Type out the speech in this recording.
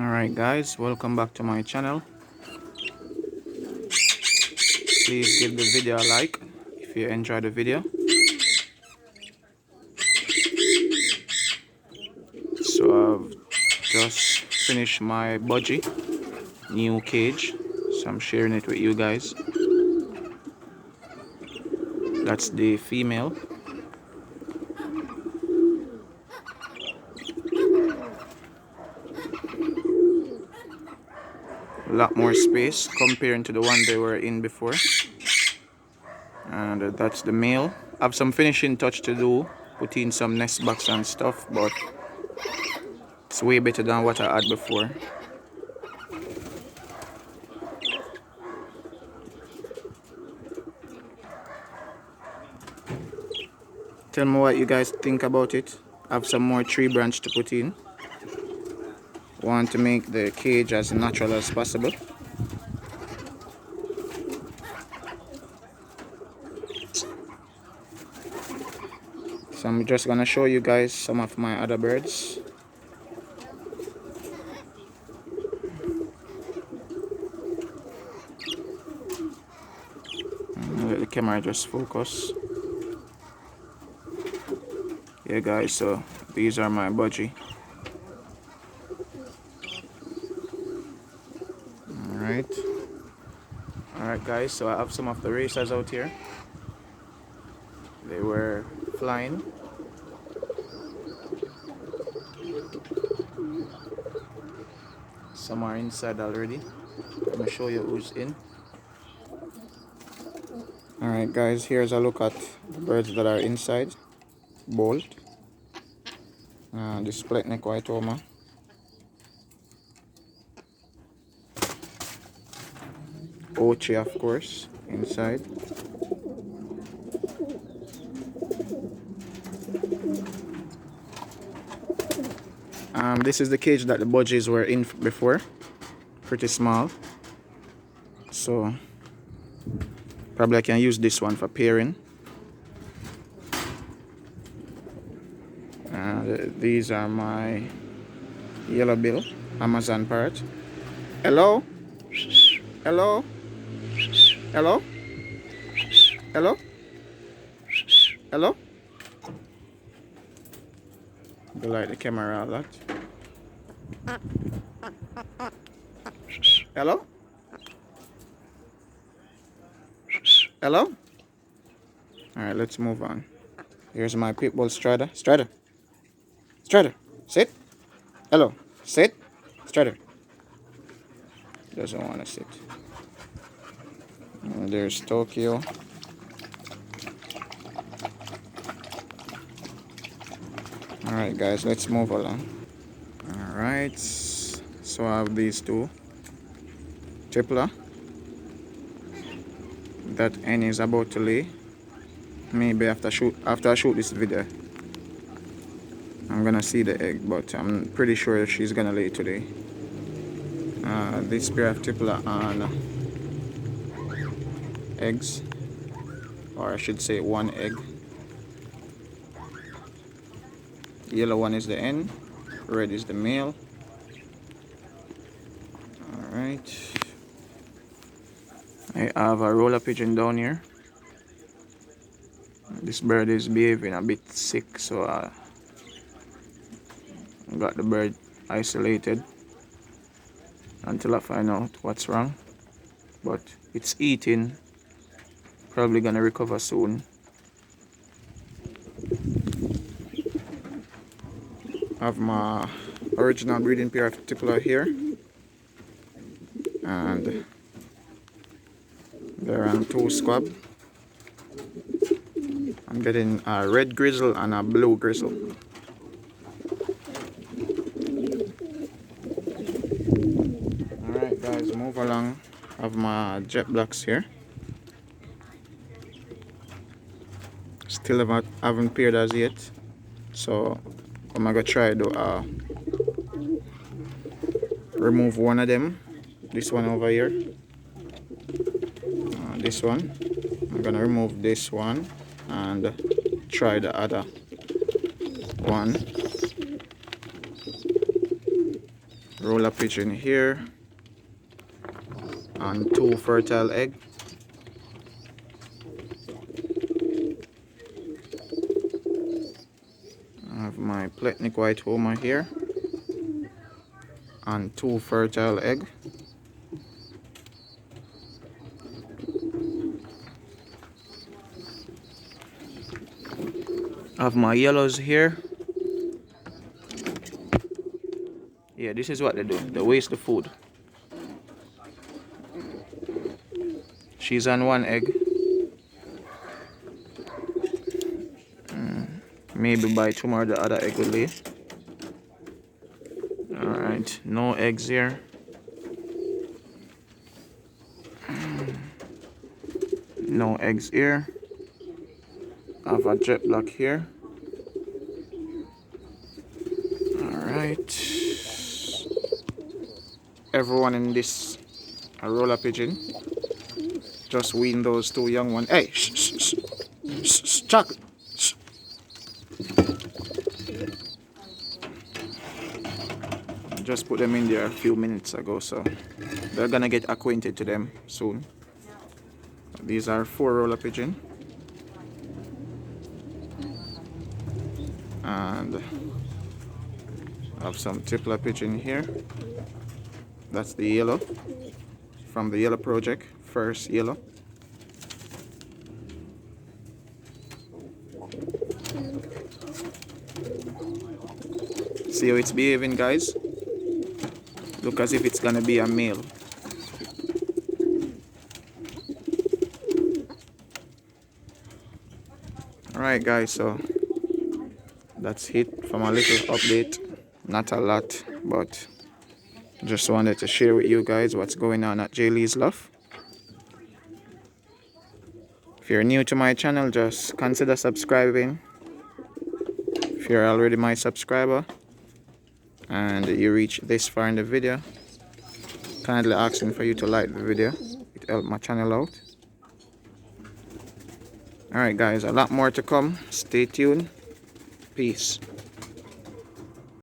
Alright guys, welcome back to my channel. Please give the video a like if you enjoyed the video. So I've just finished my budgie new cage, so I'm sharing it with you guys. That's the female. A lot more space comparing to the one they were in before. And that's the male. I have some finishing touch to do, put in some nest box and stuff, but it's way better than what I had before. Tell me what you guys think about it. I have some more tree branch to put in. Want to make the cage as natural as possible. So I'm just gonna show you guys some of my other birds. Let the camera just focus. Yeah guys, so these are my budgie. Alright guys, so I have some of the racers out here. They were flying. Some are inside already. Let me show you who's in. Alright guys, here's a look at the birds that are inside. Bolt. This split neck white Oma. Ochi, of course, inside. This is the cage that the budgies were in before. Pretty small. So probably I can use this one for pairing. These are my Yellowbill Amazon parrot. Hello? Hello? Hello? Hello? Hello? You like the camera a lot. Hello? Hello? Alright, let's move on. Here's my Pitbull Strider. Strider. Strider. Sit. Hello. Sit. Strider. Doesn't want to sit. And there's Tokyo. Alright guys, let's move along. Alright, so I have these two. Tippler. That hen is about to lay. Maybe after I shoot this video, I'm gonna see the egg, but I'm pretty sure she's gonna lay today. This pair of tippler on eggs, or I should say one egg. Yellow one is the hen, red is the male. Alright, I have a rola pigeon down here. This bird is behaving a bit sick, so I got the bird isolated until I find out what's wrong. But it's eating, probably gonna recover soon. I have my original breeding pair of tippler here, and they're on 2 squab. I'm getting a red grizzle and a blue grizzle. Alright guys, move along. I have my jet blacks here. Still haven't paired as yet, so I'm gonna try to remove one of them. This one over here. This one. I'm gonna remove this one and try the other one. rola pigeon here, and 2 fertile eggs. I have my Pletnik white homer here and 2 fertile eggs. I have my yellows here. Yeah, this is what they do. They waste the food. She's on 1 egg. Maybe by tomorrow the other egg will lay. Alright, no eggs here. No eggs here. I have a jet black here. Alright. Everyone in this rola pigeon. Just wean those 2 young ones. Hey, shh, shh, shh, shh, shh, chocolate. Shh. Just put them in there a few minutes ago, so they're gonna get acquainted to them soon. These are 4 rola pigeon, and I have some tippler pigeon here. That's the yellow from the yellow project, first yellow. See how it's behaving, guys? Look as if it's gonna be a male. Alright guys, so that's it for my little update. Not a lot, but just wanted to share with you guys what's going on at J. Lee's Loft. If you're new to my channel, just consider subscribing. If you're already my subscriber and you reach this far in the video, kindly asking for you to like the video. It helps my channel out. Alright guys, a lot more to come. Stay tuned. Peace.